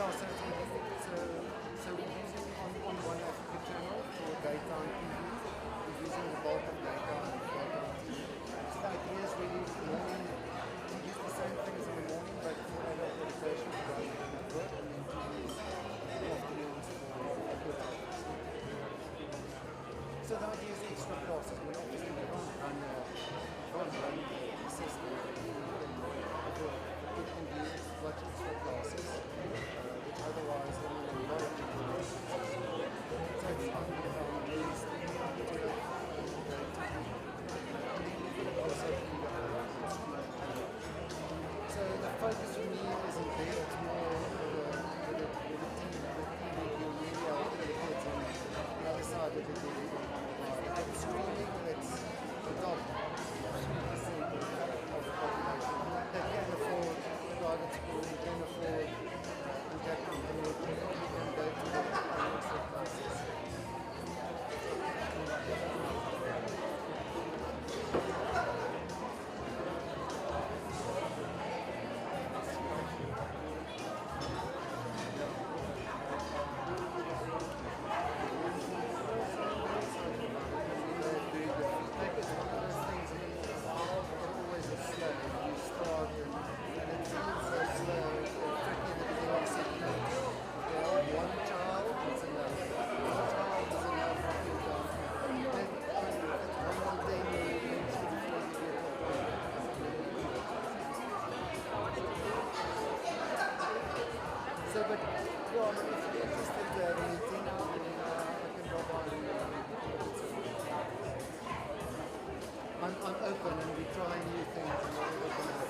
So we're using on One Africa channel for daytime TV. We're using the bulk of daytime TV. So the idea is really morning, we use the same things in the morning, but for adult education for those who don't work, and then to use afternoons for adult. So the idea is extra classes. I mean, obviously we can't run the system. We can do much extra classes, which otherwise there will be a lot of tutorials. So it's so the focus for me isn't there, it's more with the team, being really out with the kids on the other side of the TV. It's screaming, it's the top 3% of the population. They can afford private school, they can afford intact company, they can go to the extra classes. So, but yeah, if you're interested in the meeting, I can drop on. I'm open and we try new things and we're open up.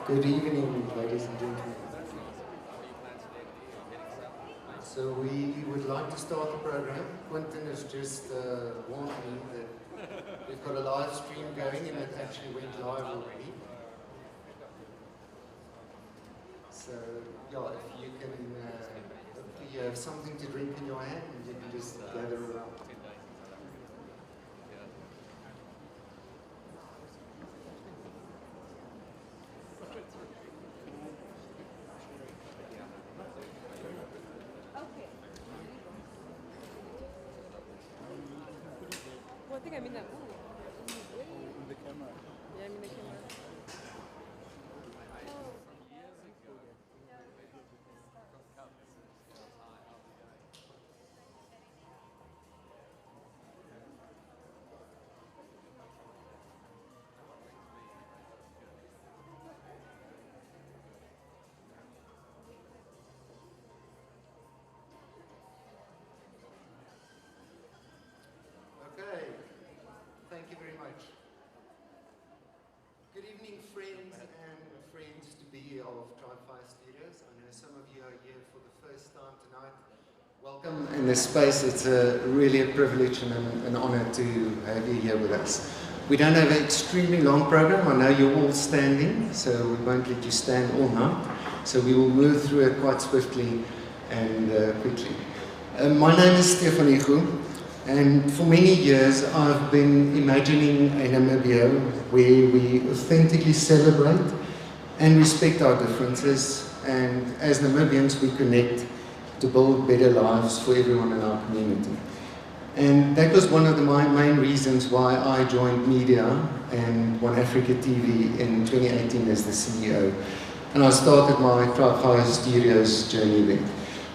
Good evening, ladies and gentlemen. So we would like to start the program. Quentin has just warned me that we've got a live stream going and it actually went live already. So yeah, if you can, hopefully you have something to drink in your hand and you can just gather around. I'm in the In the camera. Yeah, I'm in the camera. Okay, thank you very much. Good evening, friends and friends-to-be of TribeFire Studios. I know some of you are here for the first time tonight. Welcome in this space. It's really a privilege and an honor to have you here with us. We don't have an extremely long program. I know you're all standing, so we won't let you stand all night. So we will move through it quite swiftly and quickly. My name is Stefan Igu. And for many years, I've been imagining a Namibia where we authentically celebrate and respect our differences, and as Namibians, we connect to build better lives for everyone in our community. And that was one of my main reasons why I joined media and One Africa TV in 2018 as the CEO. And I started my TribeFire Studios journey there.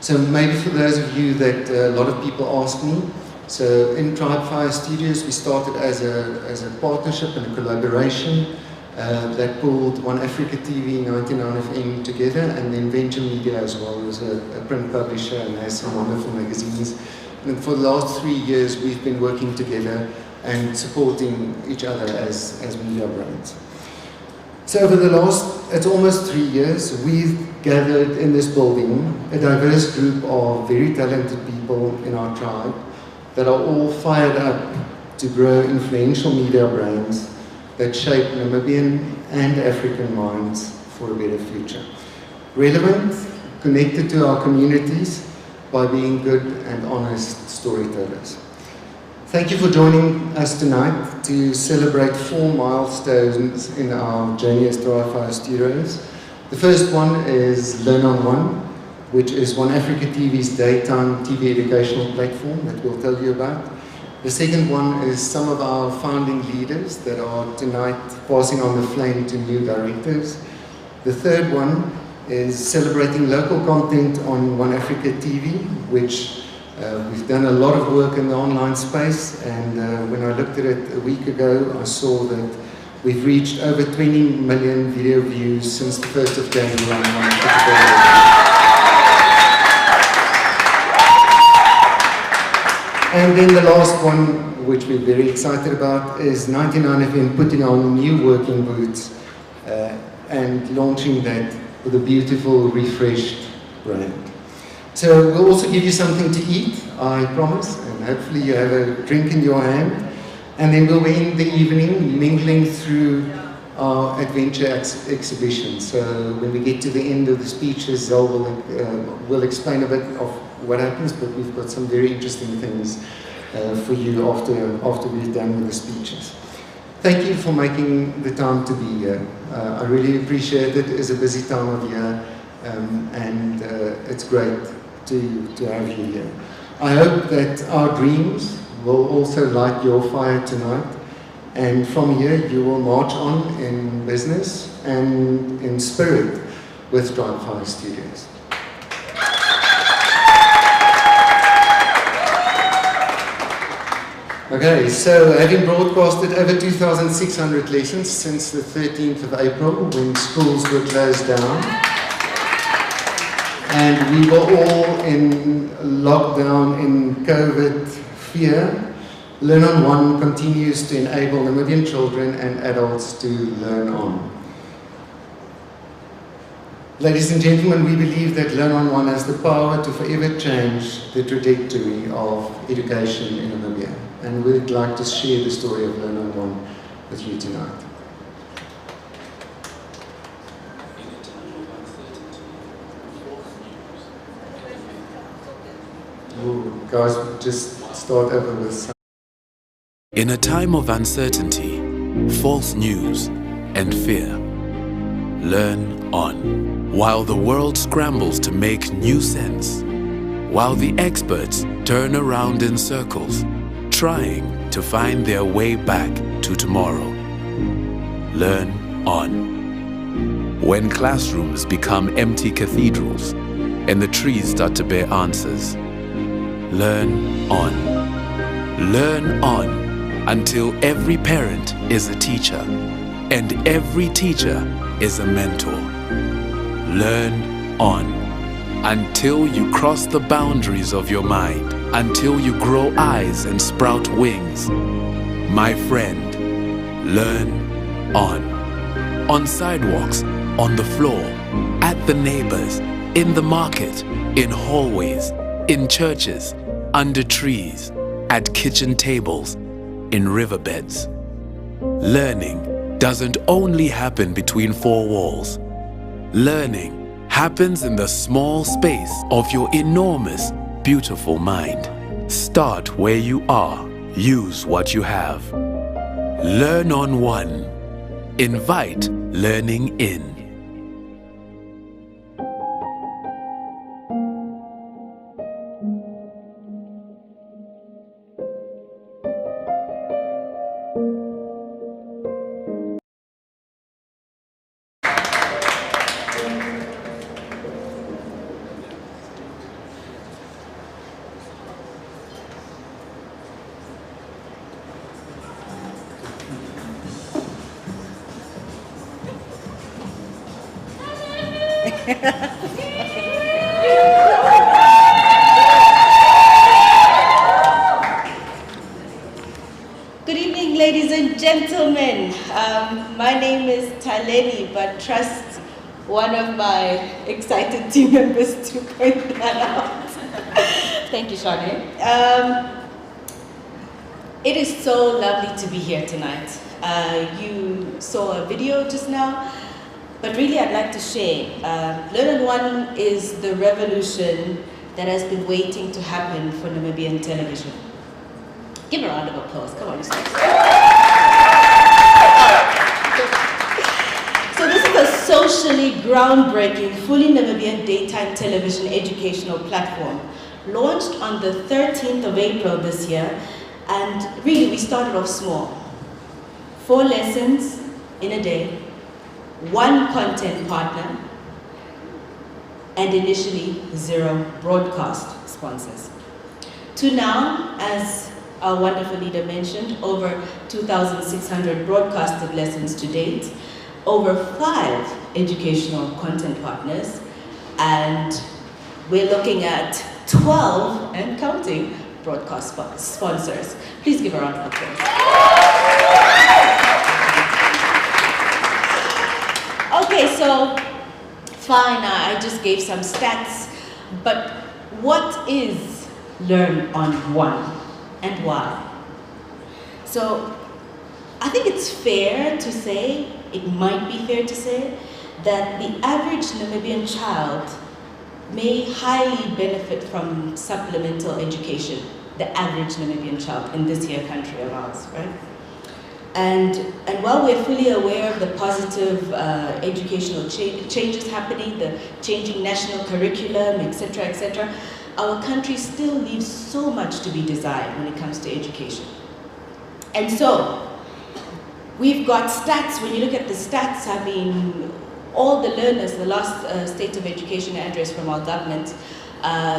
So maybe for those of you that a lot of people ask me, so in TribeFire Studios, we started as a partnership and a collaboration that pulled One Africa TV, 99 FM together, and then Venture Media as well, who's a print publisher and has some wonderful magazines. And for the last 3 years, we've been working together and supporting each other as media brands. So over the last, it's almost 3 years, we've gathered in this building a diverse group of very talented people in our tribe that are all fired up to grow influential media brands that shape Namibian and African minds for a better future. Relevant, connected to our communities by being good and honest storytellers. Thank you for joining us tonight to celebrate 4 milestones in our journey as TribeFire Studios. The first one is Learn on One, which is One Africa TV's daytime TV educational platform that we'll tell you about. The second one is some of our founding leaders that are tonight passing on the flame to new directors. The third one is celebrating local content on One Africa TV, which we've done a lot of work in the online space, and when I looked at it a week ago, I saw that we've reached over 20 million video views since the 1st of January on One Africa TV. And then the last one, which we're very excited about, is 99 FM putting on new working boots and launching that with a beautiful, refreshed brand. So we'll also give you something to eat, I promise, and hopefully you have a drink in your hand. And then we'll end the evening mingling through our adventure exhibition. So when we get to the end of the speeches, Zell will explain a bit of what happens, but we've got some very interesting things for you after we're done with the speeches. Thank you for making the time to be here. I really appreciate it. It's a busy time of year, and it's great to have you here. I hope that our dreams will also light your fire tonight, and from here you will march on in business and in spirit with TribeFire Studios. Okay, so having broadcasted over 2,600 lessons since the 13th of April when schools were closed down, and we were all in lockdown in COVID fear, Learn on One continues to enable Namibian children and adults to learn on. Ladies and gentlemen, we believe that Learn on One has the power to forever change the trajectory of education in Namibia. And we'd like to share the story of Learn on One with you tonight. Ooh, guys, just start over with some. In a time of uncertainty, false news, and fear, learn on. While the world scrambles to make new sense, while the experts turn around in circles, trying to find their way back to tomorrow. Learn on. When classrooms become empty cathedrals and the trees start to bear answers, learn on. Learn on until every parent is a teacher and every teacher is a mentor. Learn on until you cross the boundaries of your mind, until you grow eyes and sprout wings. My friend, learn on. On sidewalks, on the floor, at the neighbors, in the market, in hallways, in churches, under trees, at kitchen tables, in riverbeds. Learning doesn't only happen between four walls. Learning happens in the small space of your enormous, beautiful mind. Start where you are. Use what you have. Learn on one. Invite learning in. Good evening, ladies and gentlemen. My name is Taleni, but trust one of my excited team members to point that out. Thank you, Shane. It is so lovely to be here tonight. You saw a video just now, but really I'd like to share. Learn on One is the revolution that has been waiting to happen for Namibian television. Give a round of applause. Come on, you guys. So this is a socially groundbreaking, fully Namibian daytime television educational platform, launched on the 13th of April this year, and really we started off small. 4 lessons in a day, 1 content partner, and initially 0 broadcast sponsors. To now, as our wonderful leader mentioned, over 2,600 broadcasted lessons to date, over 5 educational content partners, and we're looking at 12 and counting broadcast sponsors. Please give a round of applause. Okay, so fine, I just gave some stats, but what is Learn on One? And why? So I think it's fair to say, it might be fair to say, that the average Namibian child may highly benefit from supplemental education, the average Namibian child in this here country of ours, right? And while we're fully aware of the positive educational changes happening, the changing national curriculum, etc., our country still leaves so much to be desired when it comes to education. And so, we've got stats. When you look at the stats, I mean, all the learners, the last State of Education address from our government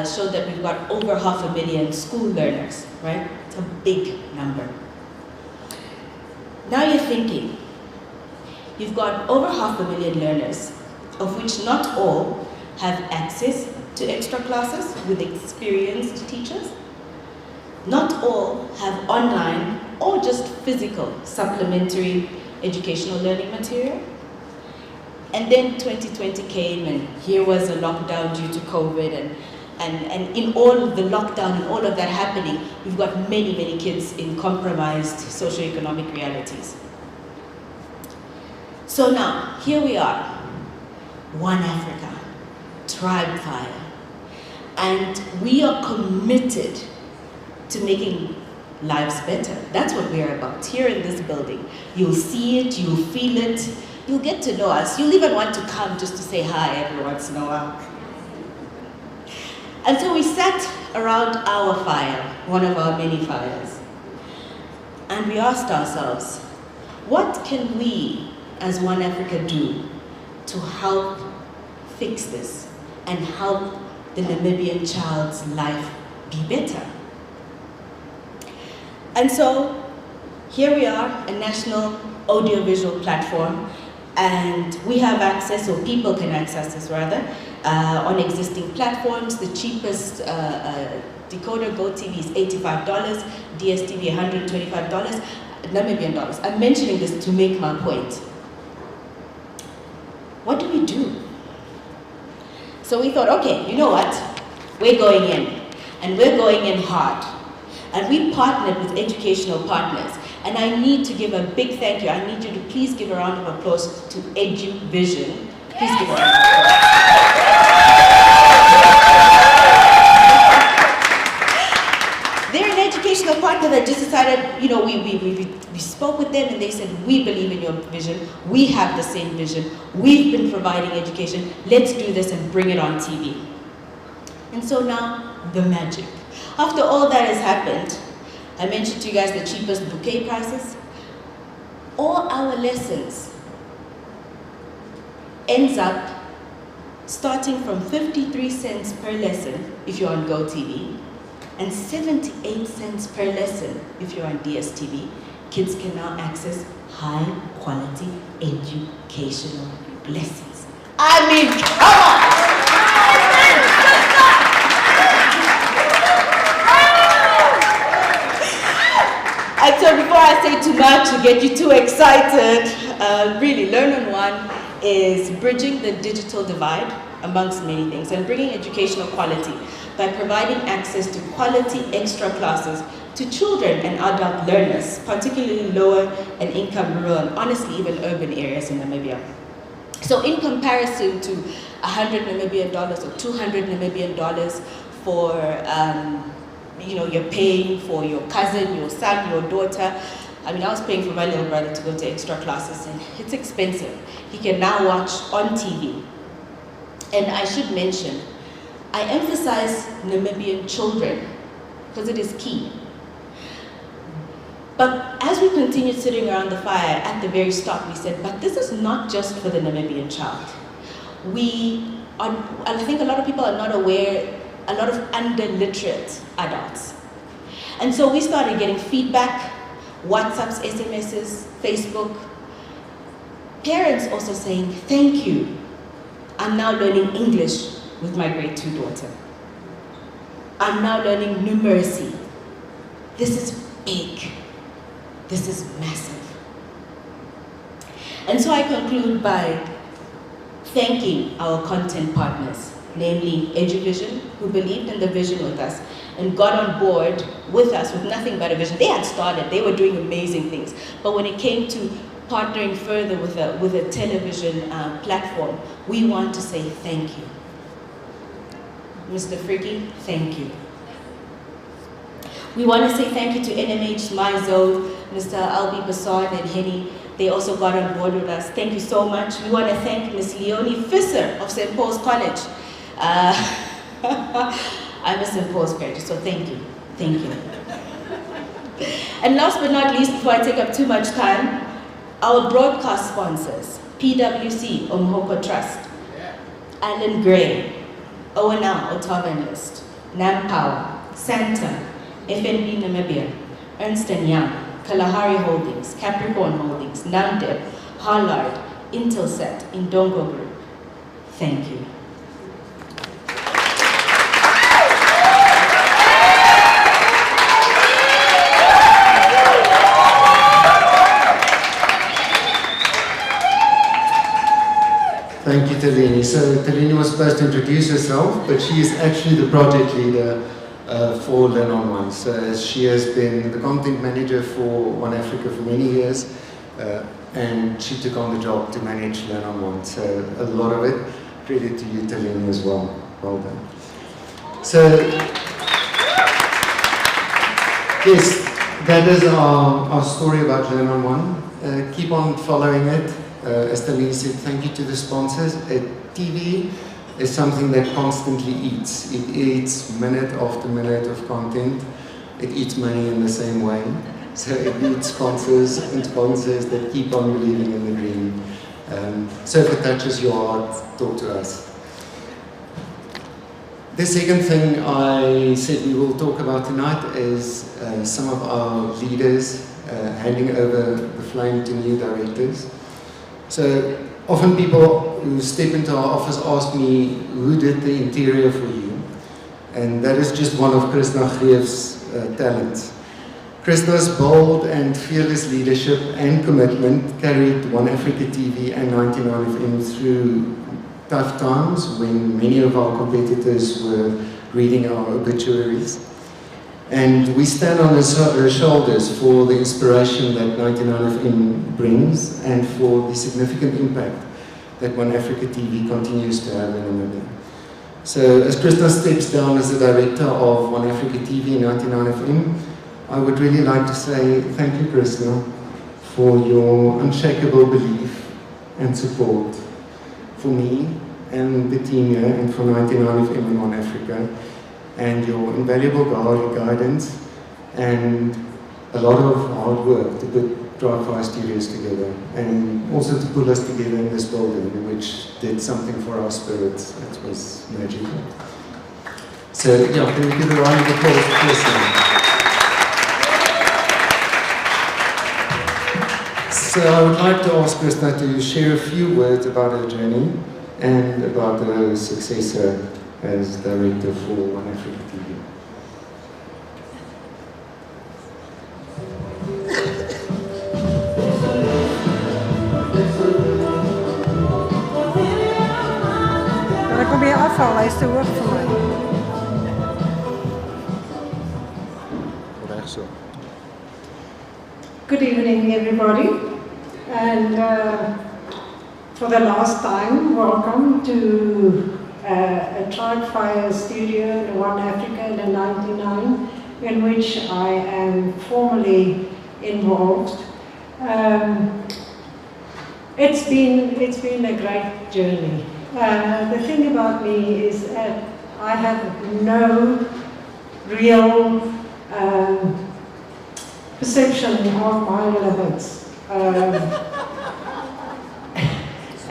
showed that we've got over 500,000 school learners, right? It's a big number. Now you're thinking, you've got over 500,000 learners, of which not all have access to extra classes with experienced teachers. Not all have online or just physical supplementary educational learning material. And then 2020 came, and here was a lockdown due to COVID, and in all of the lockdown and all of that happening, we've got many, many kids in compromised socioeconomic realities. So now, here we are, One Africa, TribeFire, and we are committed to making lives better. That's what we're about here in this building. You'll see it, you'll feel it, you'll get to know us. You'll even want to come just to say hi every once in a while. And so we sat around our fire, one of our many fires, and we asked ourselves, what can we as One Africa do to help fix this and help the Namibian child's life be better? And so here we are, a national audiovisual platform, and we have access, or people can access this rather, on existing platforms. The cheapest decoder GoTV is $85, DSTV $125, Namibian dollars. I'm mentioning this to make my point. What do we do? So we thought, okay, you know what? We're going in, and we're going in hard. And we partnered with educational partners. And I need to give a big thank you. I need you to please give a round of applause to EduVision. Please give a round of applause. They're an educational partner that just decided, you know, we spoke with them and they said, we believe in your vision. We have the same vision. We've been providing education. Let's do this and bring it on TV. And so now, the magic. After all that has happened, I mentioned to you guys the cheapest bouquet prices. All our lessons ends up starting from 53 cents per lesson if you're on GoTV, and 78 cents per lesson if you're on DSTV. Kids can now access high quality educational lessons. I mean, come on! And so before I say too much to get you too excited, really Learn on One is bridging the digital divide amongst many things and bringing educational quality by providing access to quality extra classes to children and adult learners, particularly lower and income rural and honestly even urban areas in Namibia. So in comparison to $100 Namibian or $200 Namibian for you know, you're paying for your cousin, your son, your daughter. I mean, I was paying for my little brother to go to extra classes, and it's expensive. He can now watch on TV. And I should mention, I emphasize Namibian children, because it is key. But as we continued sitting around the fire, at the very start, we said, but this is not just for the Namibian child. I think a lot of people are not aware, a lot of under-literate adults. And so we started getting feedback, WhatsApps, SMSs, Facebook. Parents also saying, thank you. I'm now learning English with my grade 2 daughter. I'm now learning numeracy. This is big. This is massive. And so I conclude by thanking our content partners, namely EduVision, who believed in the vision with us and got on board with us with nothing but a vision. They had started, they were doing amazing things. But when it came to partnering further with a television platform, we want to say thank you. Mr. Friggy, thank you. We want to say thank you to NMH, MyZone, Mr. Albi Bassard and Henny. They also got on board with us. Thank you so much. We want to thank Ms. Leonie Visser of St. Paul's College. I'm a St. Paul's graduate, so thank you. Thank you. And last but not least, before I take up too much time, our broadcast sponsors, PwC, Umhoko Trust, Alan Gray, ONL, Ottawa Enlist, NamPower, Santa, FNB Namibia, Ernst & Young, Kalahari Holdings, Capricorn Holdings, Namdeb, Harlard, Intelsat, Indongo Group. Thank you. Thank you, Talini. So Talini was supposed to introduce herself, but she is actually the project leader for Learn on One. So she has been the content manager for One Africa for many years, and she took on the job to manage Learn on One. So a lot of it, credit to you, Talini, as well. Well done. So, yes, that is our story about Learn on One. Keep on following it. As Talini said, thank you to the sponsors. TV is something that constantly eats. It eats minute after minute of content. It eats money in the same way. So it needs sponsors and sponsors that keep on believing in the dream. So if it touches your heart, talk to us. The second thing I said we will talk about tonight is some of our leaders handing over the flame to new directors. So often people who step into our office ask me, who did the interior for you? And that is just one of Krishna Greef's talents. Krishna's bold and fearless leadership and commitment carried One Africa TV and 99FM through tough times when many of our competitors were reading our obituaries. And we stand on her shoulders for the inspiration that 99FM brings and for the significant impact that One Africa TV continues to have in Namibia. So as Krishna steps down as the director of One Africa TV and 99FM, I would really like to say thank you, Krishna, for your unshakable belief and support for me and the team here and for 99FM and One Africa, and your invaluable guidance and a lot of hard work to put TribeFire Studios together and also to pull us together in this building, which did something for our spirits that was magical. So yeah, can we give a round of applause to Krishna? So I would like to ask Krishna to share a few words about her journey and about her successor as director for One Africa TV. Maar ik kom hier afvallen, hij is te hoog voor mij. Recht zo. Good evening, everybody. And for the last time, welcome to a TribeFire Studio in One Africa in 99, in which I am formally involved. It's been a great journey. The thing about me is that I have no real perception of my limits.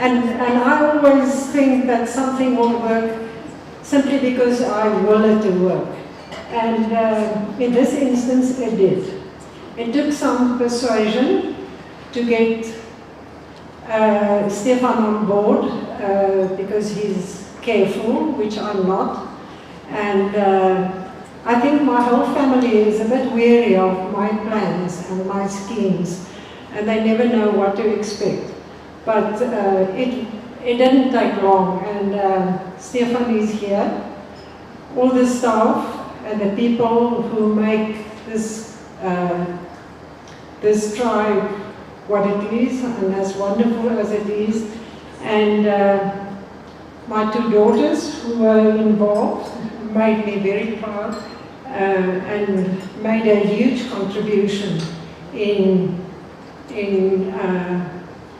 And I always think that something will work simply because I will it to work. And in this instance, it did. It took some persuasion to get Stefan on board because he's careful, which I'm not. And I think my whole family is a bit weary of my plans and my schemes, and they never know what to expect. But it didn't take long, and Stefan is here. All the staff and the people who make this this tribe what it is, and as wonderful as it is, and my two daughters who were involved made me very proud and made a huge contribution in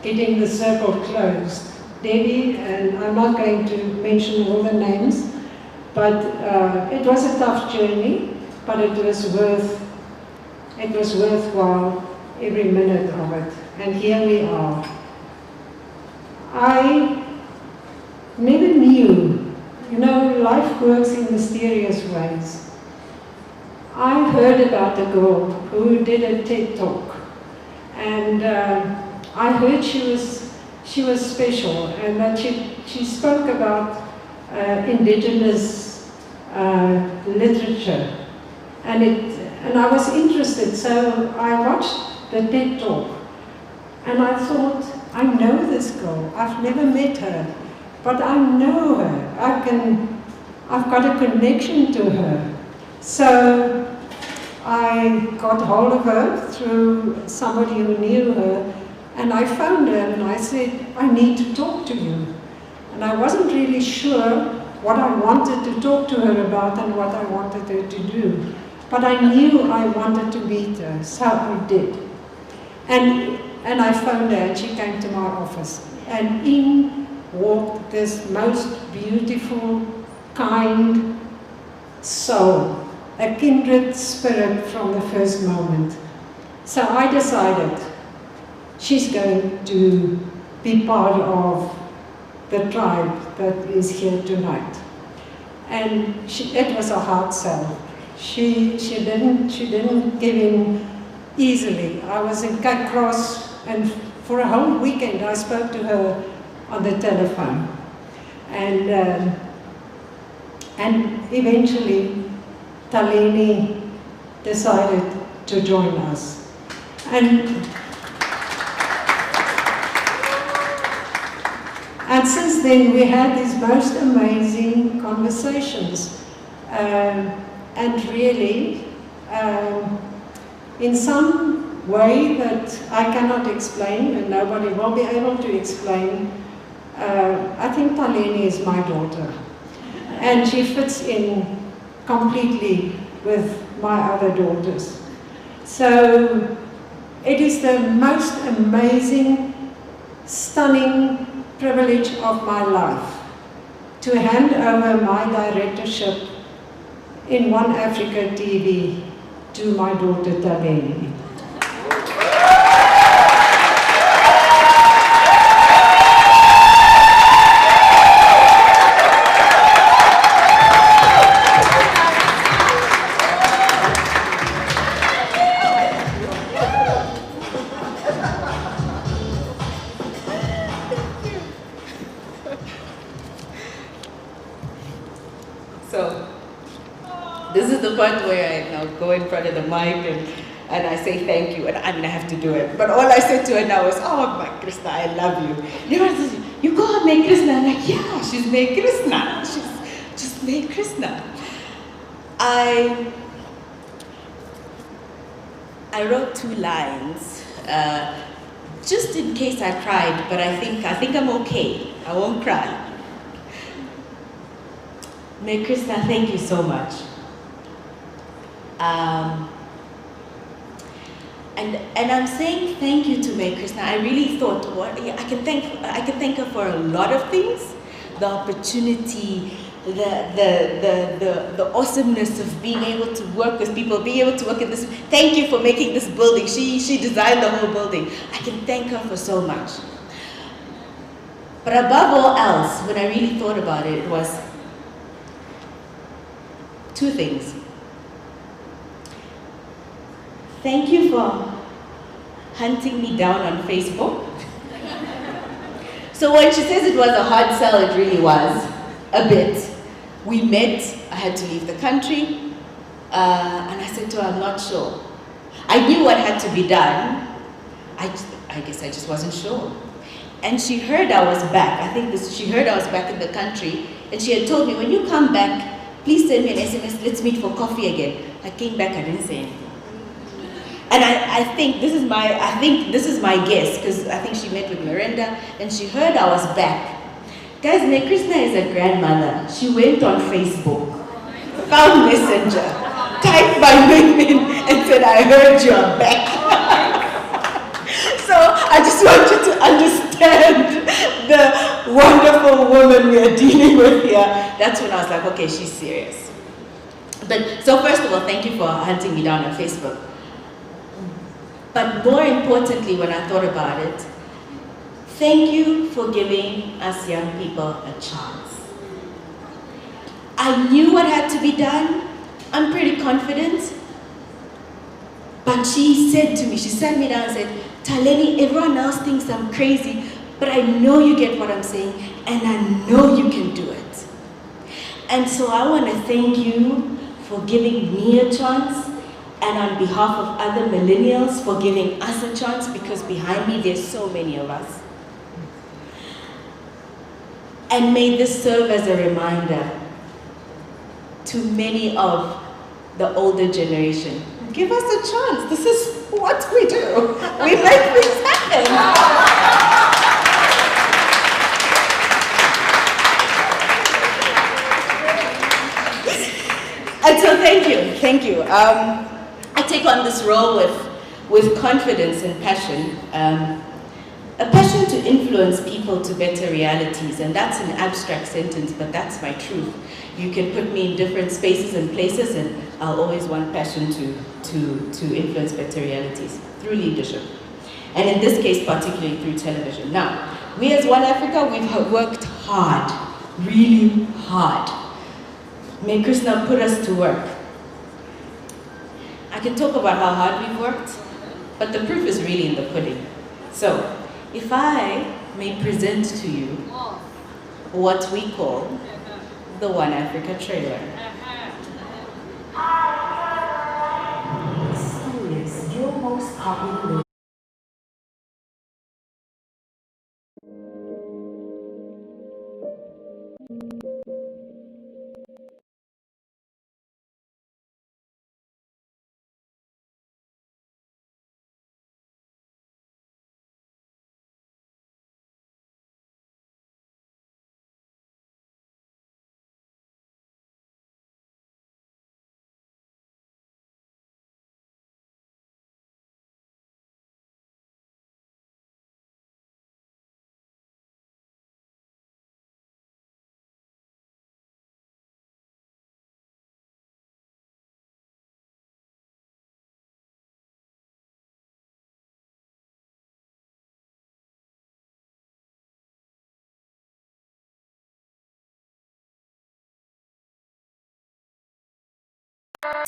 getting the circle closed. Debbie, and I'm not going to mention all the names, but it was a tough journey, but it was worthwhile every minute of it. And here we are. I never knew, you know, life works in mysterious ways. I heard about a girl who did a TED Talk, and I heard she was special, and that she spoke about indigenous literature, and I was interested, so I watched the TED Talk, and I thought, I know this girl. I've never met her, but I know her. I've got a connection to her. So I got hold of her through somebody who knew her, and I found her and I said, I need to talk to you. And I wasn't really sure what I wanted to talk to her about and what I wanted her to do. But I knew I wanted to meet her, so I did. And I found her and she came to my office. And in walked this most beautiful, kind soul, a kindred spirit from the first moment. So I decided she's going to be part of the tribe that is here tonight. And it was a hard sell. She didn't give in easily. I was in Cape Cross, and for a whole weekend I spoke to her on the telephone. And eventually Taleni decided to join us. And since then we had these most amazing conversations. And really, in some way that I cannot explain and nobody will be able to explain, I think Taleni is my daughter. And she fits in completely with my other daughters. So it is the most amazing, stunning privilege of my life to hand over my directorship in One Africa TV to my daughter Taleni. So, this is the part where I now go in front of the mic and I say thank you, and I mean I have to do it. But all I said to her now is, oh my Krishna, I love you. You call her May Krishna? I'm like, yeah, she's May Krishna. She's just May Krishna. I wrote 2 lines, just in case I cried, but I think I'm okay. I won't cry. May Krishna, thank you so much. And I'm saying thank you to May Krishna. I really thought, I can thank her for a lot of things. The opportunity, the awesomeness of being able to work with people, being able to work in this. Thank you for making this building. She designed the whole building. I can thank her for so much. But above all else, when I really thought about it, it was 2 things. Thank you for hunting me down on Facebook. So when she says it was a hard sell, it really was a bit. We met, I had to leave the country, and I said to her, I'm not sure. I knew what had to be done. I guess I just wasn't sure. And she heard I was back. She heard I was back in the country, and she had told me, when you come back, please send me an SMS, let's meet for coffee again. I came back, I didn't say anything. And I think this is my guess, because I think she met with Miranda, and she heard I was back. Guys, May Krishna is a grandmother. She went on Facebook, found Messenger, typed my name in, and said, I heard you are back. So I just want you to understand the wonderful woman we are dealing with here. That's when I was like, okay, she's serious. So first of all, thank you for hunting me down on Facebook. But more importantly, when I thought about it, thank you for giving us young people a chance. I knew what had to be done. I'm pretty confident. But she said to me, she sat me down and said, Taleni, everyone else thinks I'm crazy, but I know you get what I'm saying, and I know you can do it. And so I want to thank you for giving me a chance, and on behalf of other millennials for giving us a chance, because behind me there's so many of us. And may this serve as a reminder to many of the older generation. Give us a chance. This is what we do. We make things happen. And so thank you. I take on this role with confidence and passion. A passion to influence people to better realities, and that's an abstract sentence, but that's my truth. You can put me in different spaces and places, and I'll always want passion to influence better realities. through leadership. And in this case, particularly through television. Now, we as One Africa, we've worked hard, really hard. May Krishna put us to work. I can talk about how hard we've worked, but the proof is really in the pudding. So, if I may present to you what we call the One Africa trailer. So is your most popular.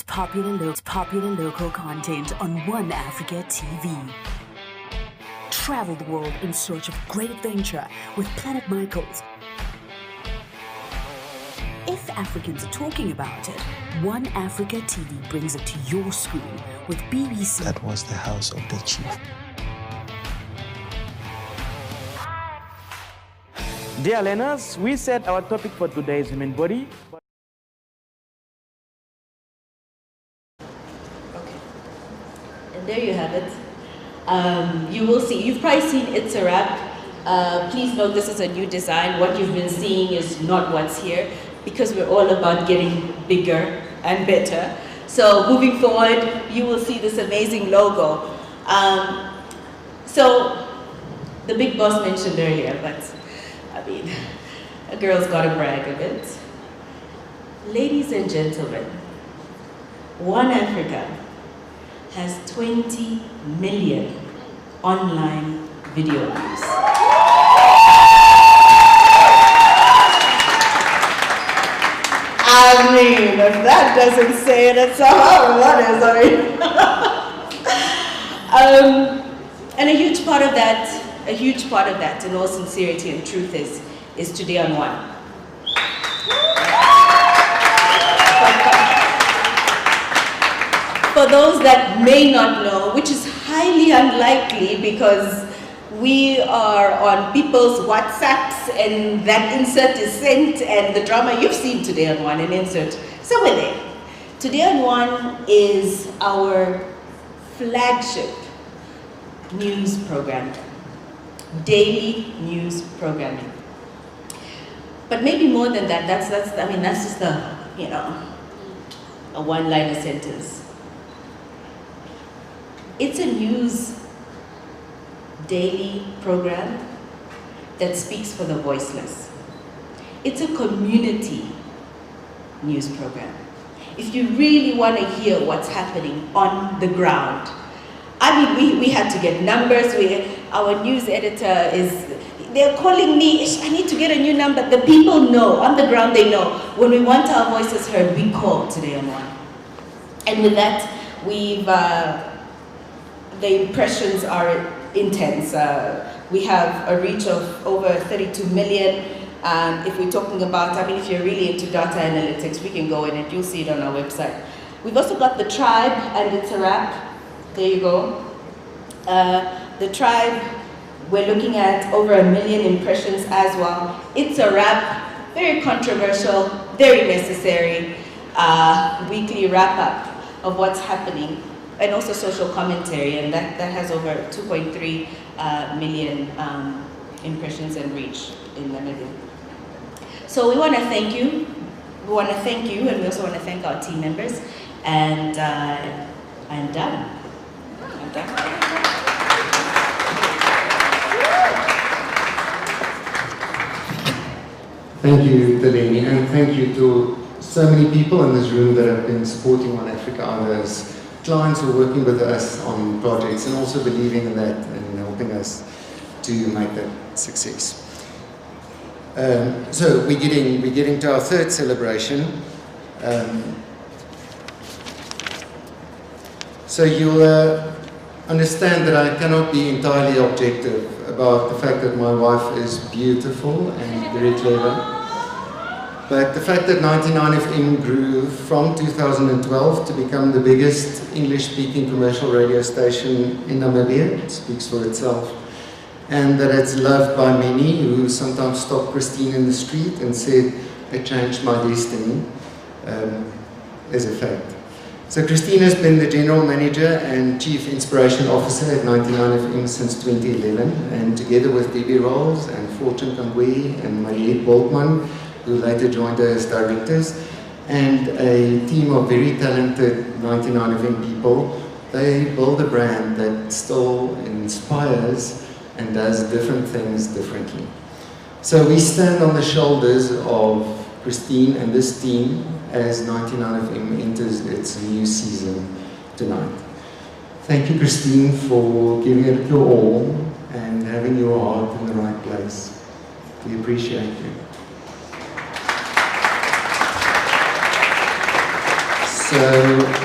Popular local content on One Africa TV. Travel the world in search of great adventure with Planet Michaels. If Africans are talking about it, One Africa TV brings it to your screen with BBC. That was the house of the chief. Dear learners, we said our topic for today is human body. And there you have it. You will see, you've probably seen It's a Wrap. Please note this is a new design. What you've been seeing is not what's here, because we're all about getting bigger and better. So moving forward, you will see this amazing logo. So the big boss mentioned earlier, but I mean, a girl's gotta brag a bit. Ladies and gentlemen, One Africa has 20 million online video views. I mean, if that doesn't say it itself, what is, and a huge part of that, in all sincerity and truth, is Today on One. For those that may not know, which is highly unlikely because we are on people's WhatsApps and that insert is sent and the drama, you've seen Today on One, an insert somewhere there. Today on One is our flagship news program, daily news programming. But maybe more than that, that's just a one-liner sentence. It's a news daily program that speaks for the voiceless. It's a community news program. If you really want to hear what's happening on the ground, I mean, we had to get numbers. Our news editor they're calling me, I need to get a new number. The people know, on the ground they know. When we want our voices heard, we call Today on One. And with that, the impressions are intense. We have a reach of over 32 million. If we're talking about, if you're really into data analytics, we can go in and you'll see it on our website. We've also got the Tribe and It's a Wrap. There you go. The Tribe, we're looking at over 1 million impressions as well. It's a Wrap, very controversial, very necessary weekly wrap-up of what's happening, and also social commentary, and that has over 2.3 million impressions and reach in Namibia. So we want to thank you. We want to thank you, and we also want to thank our team members. And I'm done. Thank you, Delaney, and thank you to so many people in this room that have been supporting One Africa. There's clients who are working with us on projects and also believing in that and helping us to make that success. So we're getting to our third celebration. So you'll understand that I cannot be entirely objective about the fact that my wife is beautiful and very clever. But the fact that 99FM grew from 2012 to become the biggest English-speaking commercial radio station in Namibia speaks for itself. And that it's loved by many who sometimes stop Christine in the street and said, "It changed my destiny," is a fact. So Christine has been the General Manager and Chief Inspiration Officer at 99FM since 2011, and together with Debbie Rolls and Fortune Kangwe and Mariette Boltman, who later joined her as directors, and a team of very talented 99FM people, they build a brand that still inspires and does different things differently. So we stand on the shoulders of Christine and this team as 99FM enters its new season tonight. Thank you, Christine, for giving it your all and having your heart in the right place. We appreciate you. So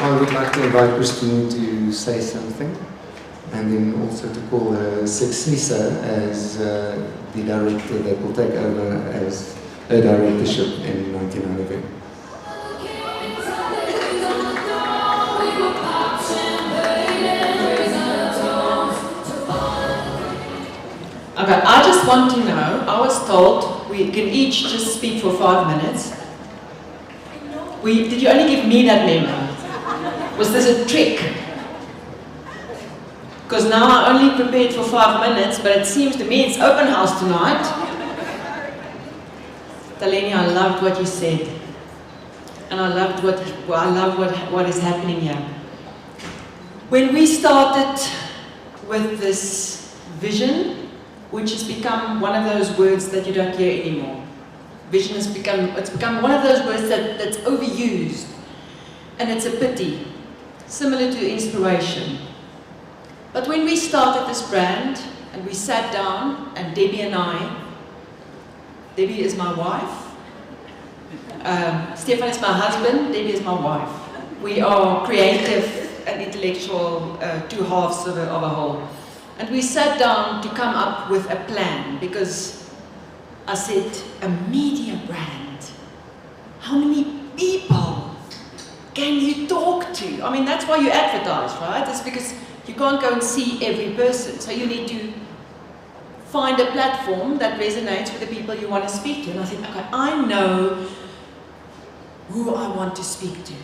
I would like to invite Christine to say something, and then also to call her successor as the director that will take over as a directorship in 99FM. Okay, I just want to know, I was told we can each just speak for 5 minutes. Did you only give me that memo? Was this a trick? Because now I only prepared for 5 minutes, but it seems to me it's open house tonight. Taleni, I loved what you said. And I loved what is happening here. When we started with this vision, which has become one of those words that you don't hear anymore. Vision has become one of those words that's overused. And it's a pity, similar to inspiration. But when we started this brand, and we sat down, and Debbie and I, Debbie is my wife, Stefan is my husband, Debbie is my wife. We are creative and intellectual, two halves of a whole. And we sat down to come up with a plan, because I said, a media brand, how many people can you talk to? I mean, that's why you advertise, right? It's because you can't go and see every person. So you need to find a platform that resonates with the people you want to speak to. And I said, okay, I know who I want to speak to.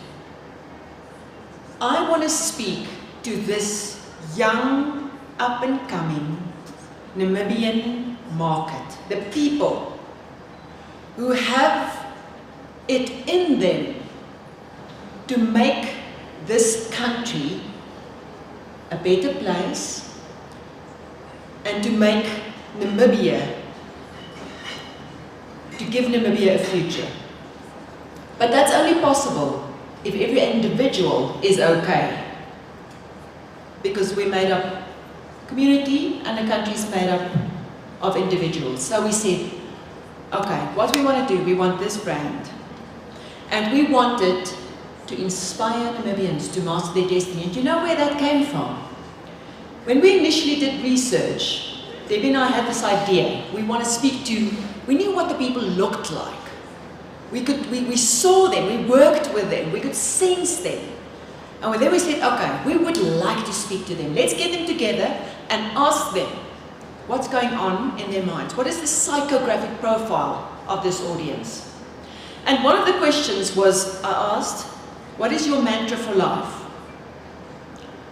I want to speak to this young, up-and-coming Namibian market. The people who have it in them to make this country a better place and to make Namibia, to give Namibia a future. But that's only possible if every individual is okay. Because we're made up community and the country is made up of individuals. So we said, okay, what we want to do, we want this brand. And we wanted to inspire Namibians to master their destiny. And do you know where that came from? When we initially did research, Debbie and I had this idea. We want to speak to, we knew what the people looked like. We saw them, we worked with them, we could sense them. And then we said, okay, we would like to speak to them. Let's get them together and ask them what's going on in their minds. What is the psychographic profile of this audience? And one of the questions was, I asked, what is your mantra for life?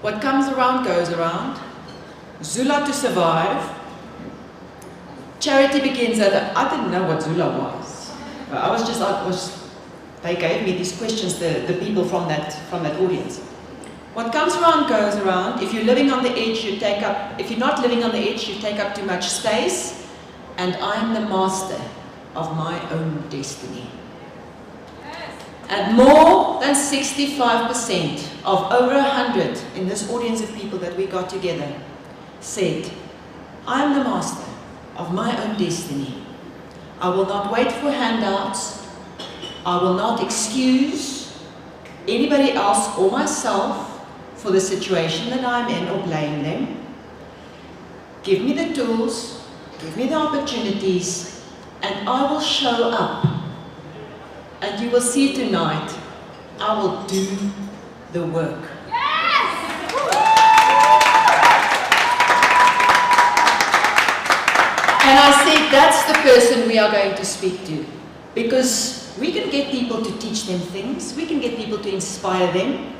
What comes around goes around. Zula to survive. Charity begins at, I didn't know what Zula was. They gave me these questions, the people from that audience. What comes around goes around. If you're living on the edge, you take up, if you're not living on the edge, you take up too much space. And I'm the master of my own destiny. And more than 65% of over 100 in this audience of people that we got together said, I am the master of my own destiny. I will not wait for handouts. I will not excuse anybody else or myself for the situation that I'm in or blame them. Give me the tools, give me the opportunities, and I will show up. And you will see tonight, I will do the work. And I said, that's the person we are going to speak to. Because we can get people to teach them things. We can get people to inspire them.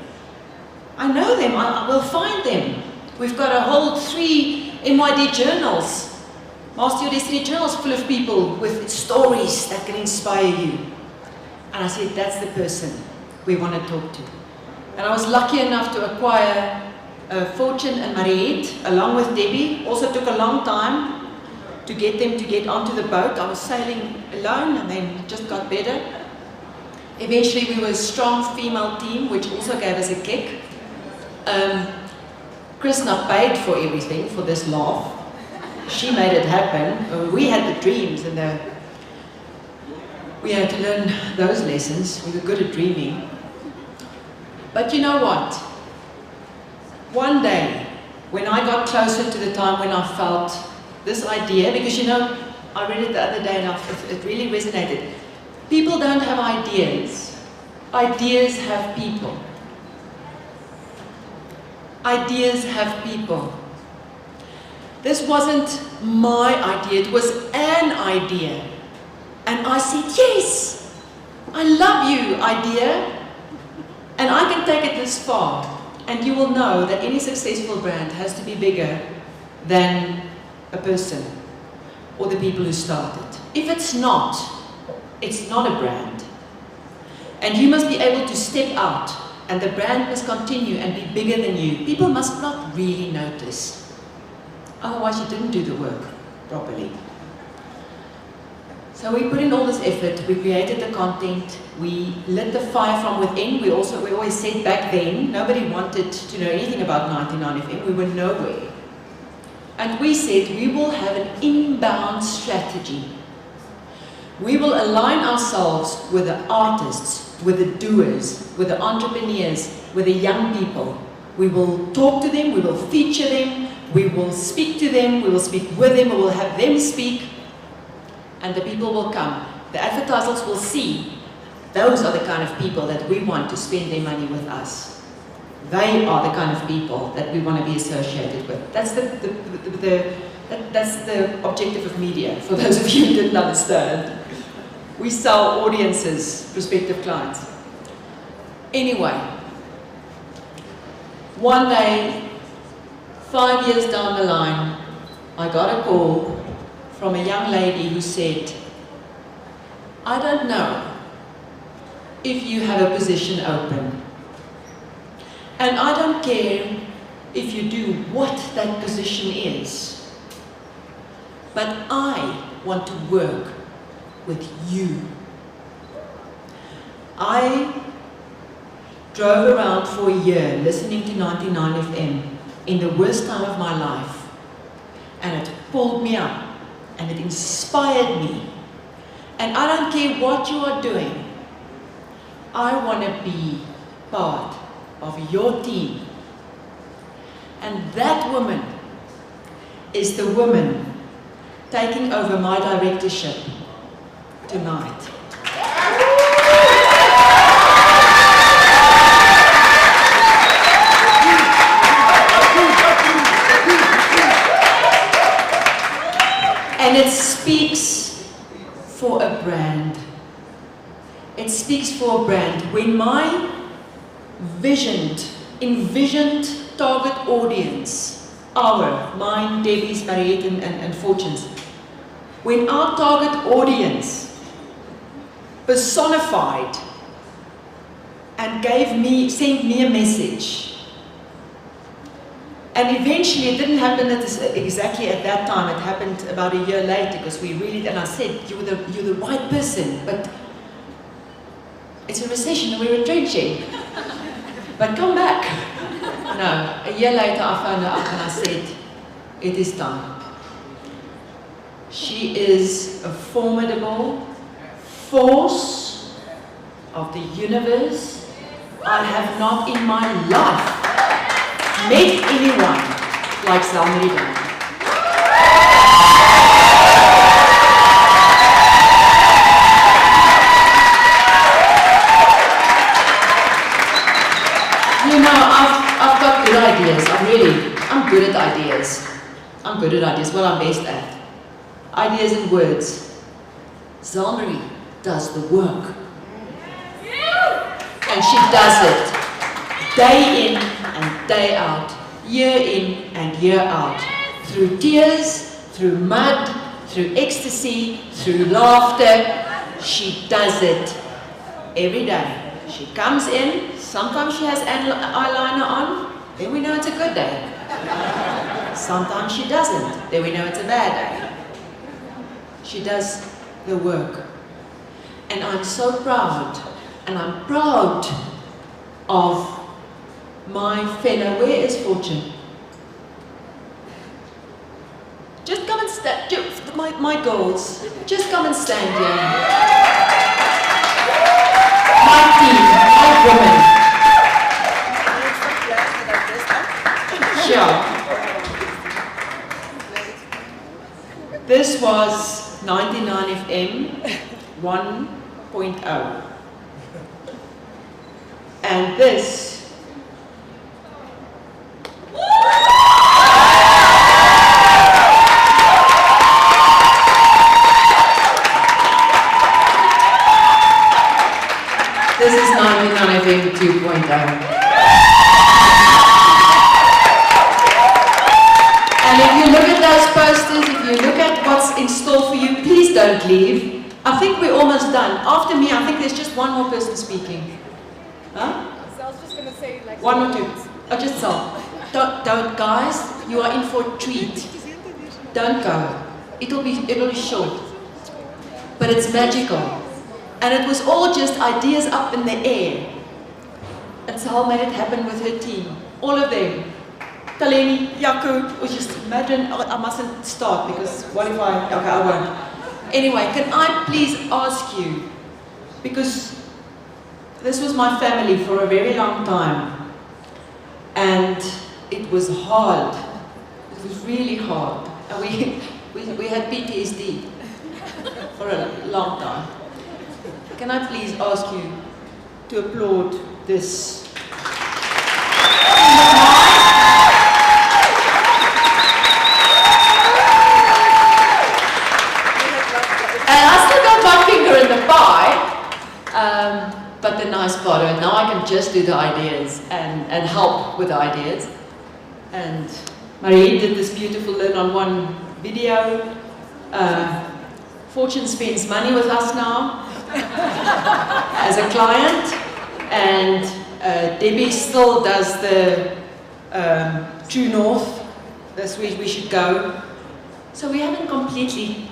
I know them. I will find them. We've got a whole 3 NYD journals. Master Your Destiny journals full of people with stories that can inspire you. And I said, that's the person we want to talk to. And I was lucky enough to acquire Fortune and Mariette along with Debbie. Also took a long time to get them to get onto the boat. I was sailing alone and then it just got better. Eventually we were a strong female team, which also gave us a kick. Krishna paid for everything, for this laugh. She made it happen. We had the dreams and we had to learn those lessons. We were good at dreaming. But you know what? One day, when I got closer to the time when I felt this idea, because you know, I read it the other day and it really resonated. People don't have ideas. Ideas have people. Ideas have people. This wasn't my idea, it was an idea. And I said, yes, I love you, idea. And I can take it this far. And you will know that any successful brand has to be bigger than a person or the people who started. If it's not a brand. And you must be able to step out and the brand must continue and be bigger than you. People must not really notice. Otherwise you didn't do the work properly. So we put in all this effort, we created the content, we lit the fire from within. We always said back then, nobody wanted to know anything about 99 FM, we were nowhere. And we said we will have an inbound strategy. We will align ourselves with the artists, with the doers, with the entrepreneurs, with the young people. We will talk to them, we will feature them, we will speak to them, we will speak with them, we will have them speak, and the people will come. The advertisers will see those are the kind of people that we want to spend their money with us. They are the kind of people that we want to be associated with. That's the objective of media, for those of you who didn't understand. We sell audiences, prospective clients. Anyway, one day, 5 years down the line, I got a call from a young lady who said, I don't know if you have a position open. And I don't care if you do what that position is. But I want to work with you. I drove around for a year listening to 99 FM in the worst time of my life. And it pulled me up and it inspired me. And I don't care what you are doing. I want to be part of your team. And that woman is the woman taking over my directorship tonight. And it speaks for a brand. It speaks for a brand. When my envisioned target audience, mine, Debbie's, Mariette and Fortune's, when our target audience personified and sent me a message, and eventually it didn't happen exactly at that time, it happened about a year later, because and I said, you're the right person, but it's a recession and we're retrenching. But come back. No, a year later I phoned her up and I said, it is time. She is a formidable force of the universe. I have not in my life met anyone like Zalmari. You know, I've got good ideas. I'm good at ideas. I'm good at ideas, what I'm best at. Ideas and words. Zalmari does the work. And she does it day in and day out, year in and year out. Through tears, through mud, through ecstasy, through laughter. She does it every day. She comes in, sometimes she has eyeliner on, then we know it's a good day. Sometimes she doesn't, then we know it's a bad day. She does the work. And I'm so proud, and I'm proud of my fellow. Where is Fortune? Just come and stand, my girls, just come and stand here. My team, my women. Sure. This was 99 FM 1.0. And this is 99 FM 2.0. And if you look at those posters, if you look at what's in store for you, please don't leave. I think we're almost done. After me, I think there's just one more person speaking. Huh? So I was just going to say, like, one or two. Oh, just so. Don't, guys. You are in for a treat. Don't go. It'll be short. But it's magical. And it was all just ideas up in the air. And Sahal made it happen with her team. All of them. Taleni, Yaku, or just imagine, I mustn't start because what if I won't. Anyway, can I please ask you, because this was my family for a very long time, and it was hard. It was really hard. And we had PTSD for a long time. Can I please ask you to applaud this? And I still got my finger in the pie, but the nice part of it, now I can just do the ideas and help with the ideas. And Marie did this beautiful learn-on-one video. Fortune spends money with us now as a client, and Debbie still does the True North. That's where we should go. So we haven't completely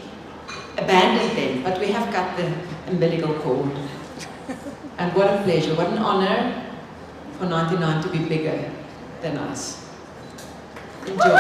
abandoned them, but we have cut the umbilical cord. And what a pleasure, what an honor for 99 to be bigger than us. Enjoy.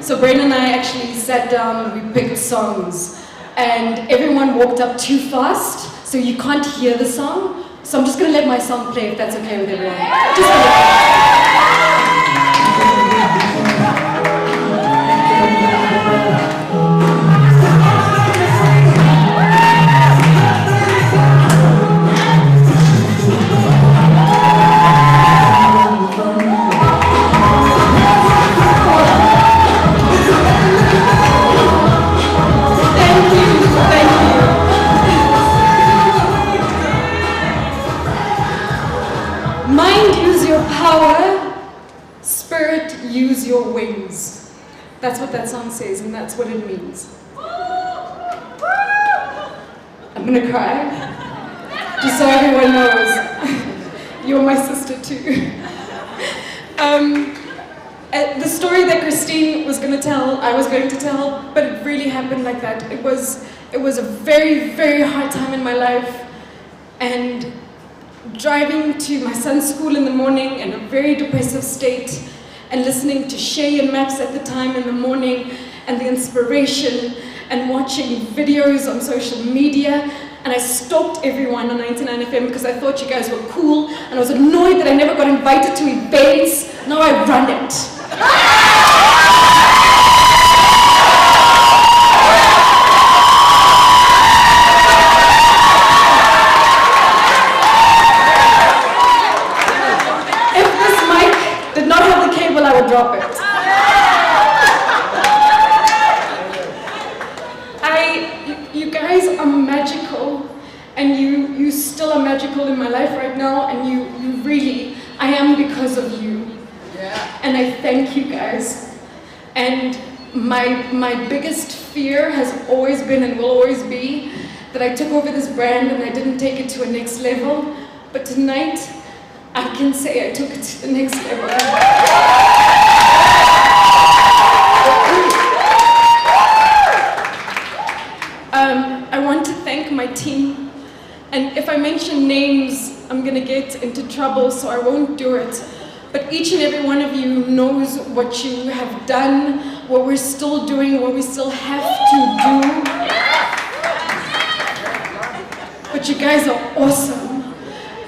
So Brandon and I actually sat down and we picked songs, and everyone walked up too fast, so you can't hear the song. So I'm just going to let my song play if that's okay with everyone. Mind use your power gonna cry. Just so everyone knows. You're my sister too. The story that Christine was going to tell, I was going to tell, but it really happened like that. It was a very, very hard time in my life, and driving to my son's school in the morning in a very depressive state, and listening to Shay and Maps at the time in the morning, and the inspiration, and watching videos on social media. And I stalked everyone on 99 FM because I thought you guys were cool, and I was annoyed that I never got invited to events. Now I run it. If this mic did not have the cable, I would drop it. You guys are magical, and you still are magical in my life right now, and you really, I am because of you. And I thank you guys. And my biggest fear has always been and will always be that I took over this brand and I didn't take it to a next level. But tonight, I can say I took it to the next level. I want to thank my team. And if I mention names, I'm gonna get into trouble, so I won't do it. But each and every one of you knows what you have done, what we're still doing, what we still have to do. But you guys are awesome.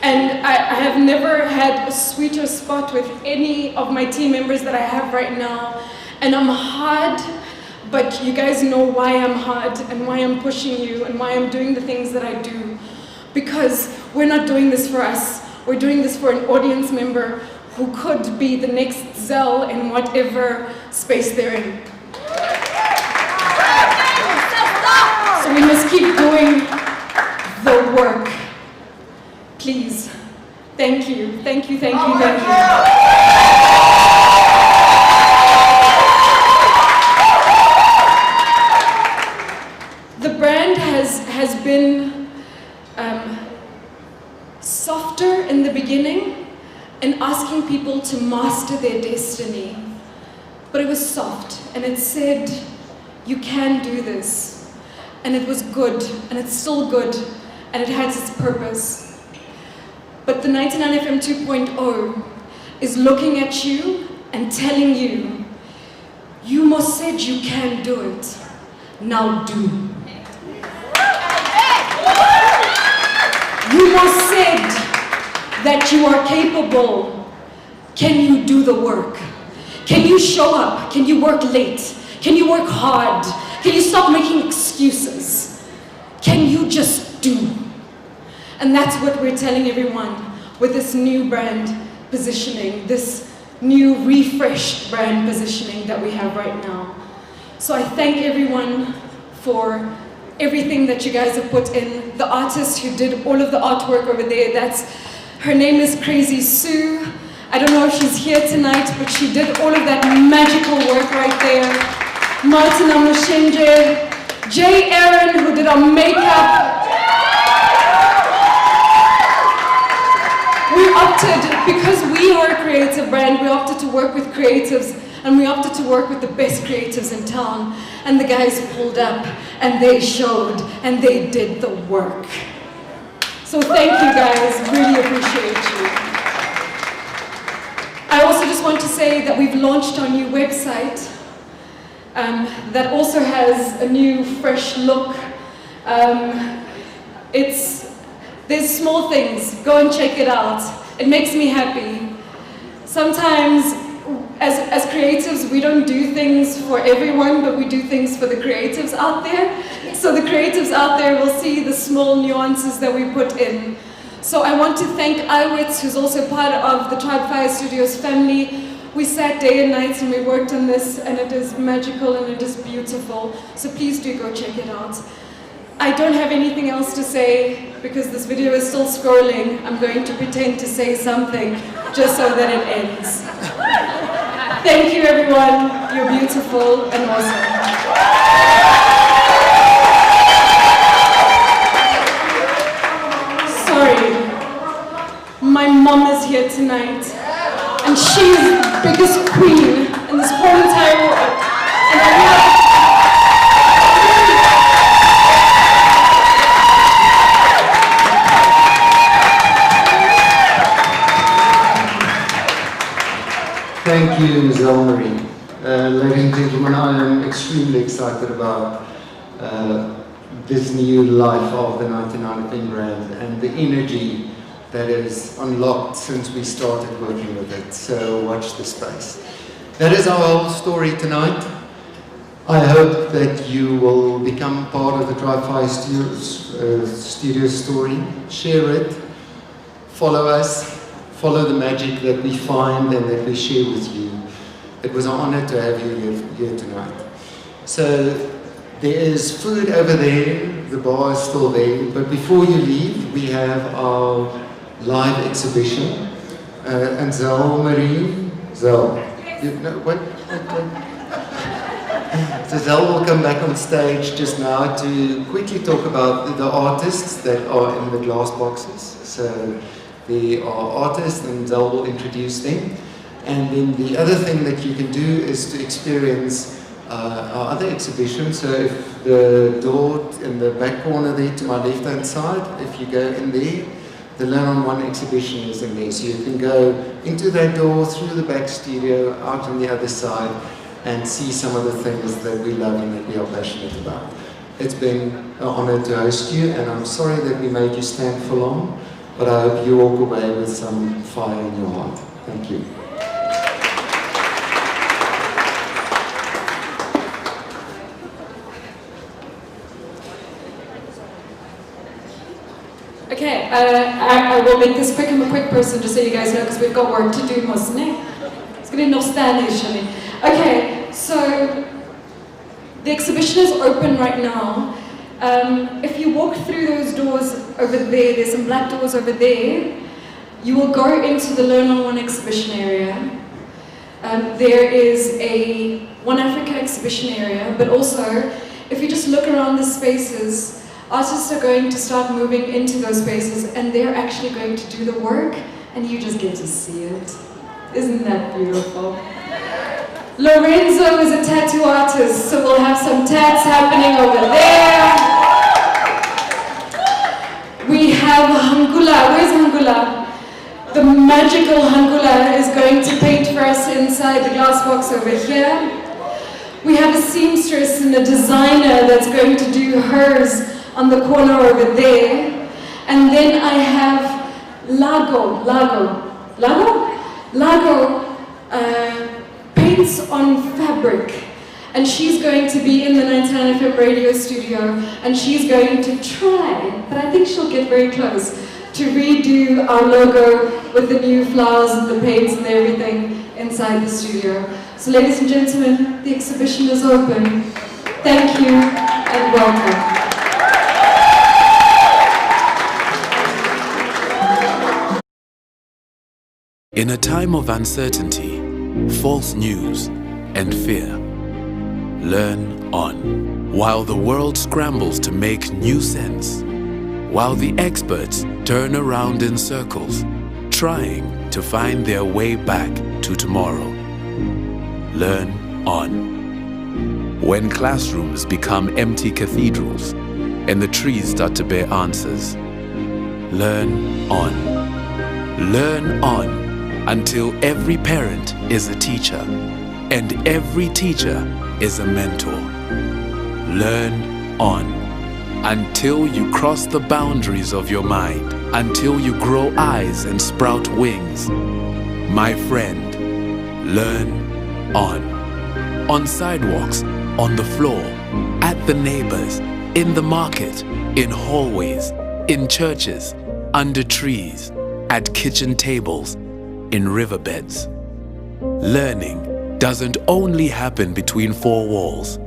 And I have never had a sweeter spot with any of my team members that I have right now. And I'm hard, but you guys know why I'm hard and why I'm pushing you and why I'm doing the things that I do. Because we're not doing this for us. We're doing this for an audience member who could be the next Zell in whatever space they're in. So we must keep doing the work. Please. Thank you, thank you, thank you, thank you. The brand has been softer in the beginning and asking people to master their destiny. But it was soft, and it said, you can do this. And it was good, and it's still good, and it has its purpose. But the 99 FM 2.0 is looking at you and telling you, you must said you can do it. Now do. You must said that you are capable. Can you do the work? Can you show up? Can you work late? Can you work hard? Can you stop making excuses? Can you just do? And that's what we're telling everyone with this new brand positioning, this new refreshed brand positioning that we have right now. So I thank everyone for everything that you guys have put in. The artist who did all of the artwork over there, her name is Crazy Sue. I don't know if she's here tonight, but she did all of that magical work right there. Martina Mushenje, Jay Aaron, who did our makeup. We opted, because we are a creative brand, we opted to work with creatives, and we opted to work with the best creatives in town. And the guys pulled up, and they showed, and they did the work. So thank you guys, really appreciate you. I also just want to say that we've launched our new website that also has a new, fresh look. There's small things, go and check it out. It makes me happy. Sometimes, as creatives, we don't do things for everyone, but we do things for the creatives out there. So the creatives out there will see the small nuances that we put in. So I want to thank Iwitz, who's also part of the TribeFire Studios family. We sat day and night and we worked on this, and it is magical and it is beautiful. So please do go check it out. I don't have anything else to say because this video is still scrolling. I'm going to pretend to say something just so that it ends. Thank you everyone. You're beautiful and awesome. tonight. And she's the biggest queen in this whole entire world. And I love Thank you, Zelmarie. Ladies and gentlemen, I am extremely excited about this new life of the 99 FM brand and the energy that is unlocked since we started working with it. So watch the space. That is our whole story tonight. I hope that you will become part of the TribeFire Studios story. Share it, follow us, follow the magic that we find and that we share with you. It was an honor to have you here tonight. So there is food over there, the bar is still there, but before you leave, we have our live exhibition. And Zelmarie, what? So Zel will come back on stage just now to quickly talk about the artists that are in the glass boxes. So there are artists and Zel will introduce them. And then the other thing that you can do is to experience our other exhibition. So if the door in the back corner there to my left hand side, if you go in there, the Learn on One exhibition is in there. So you can go into that door, through the back studio, out on the other side, and see some of the things that we love and that we are passionate about. It's been an honor to host you, and I'm sorry that we made you stand for long, but I hope you walk away with some fire in your heart. Thank you. Okay, I will make this quick. I'm a quick person, just so you guys know, because we've got work to do, mustn't it? It's going to be nostalgic. Okay, so the exhibition is open right now. If you walk through those doors over there, there's some black doors over there, you will go into the Learn on One exhibition area. There is a One Africa exhibition area, but also, if you just look around the spaces, artists are going to start moving into those spaces and they're actually going to do the work and you just get to see it. Isn't that beautiful? Lorenzo is a tattoo artist, so we'll have some tats happening over there. We have Hangula. Where's Hangula? The magical Hangula is going to paint for us inside the glass box over here. We have a seamstress and a designer that's going to do hers on the corner over there. And then I have Lago paints on fabric. And she's going to be in the 99 FM radio studio and she's going to try, but I think she'll get very close, to redo our logo with the new flowers and the paints and everything inside the studio. So ladies and gentlemen, the exhibition is open. Thank you and welcome. In a time of uncertainty, false news, and fear, learn on. While the world scrambles to make new sense, while the experts turn around in circles, trying to find their way back to tomorrow. Learn on. When classrooms become empty cathedrals and the trees start to bear answers, learn on. Learn on. Until every parent is a teacher and every teacher is a mentor. Learn on. Until you cross the boundaries of your mind, until you grow eyes and sprout wings. My friend, learn on. On sidewalks, on the floor, at the neighbors, in the market, in hallways, in churches, under trees, at kitchen tables, in riverbeds. Learning doesn't only happen between four walls.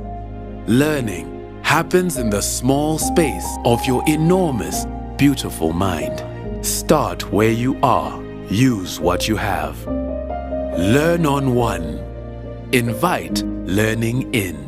Learning happens in the small space of your enormous, beautiful mind. Start where you are. Use what you have. Learn on One. Invite learning in.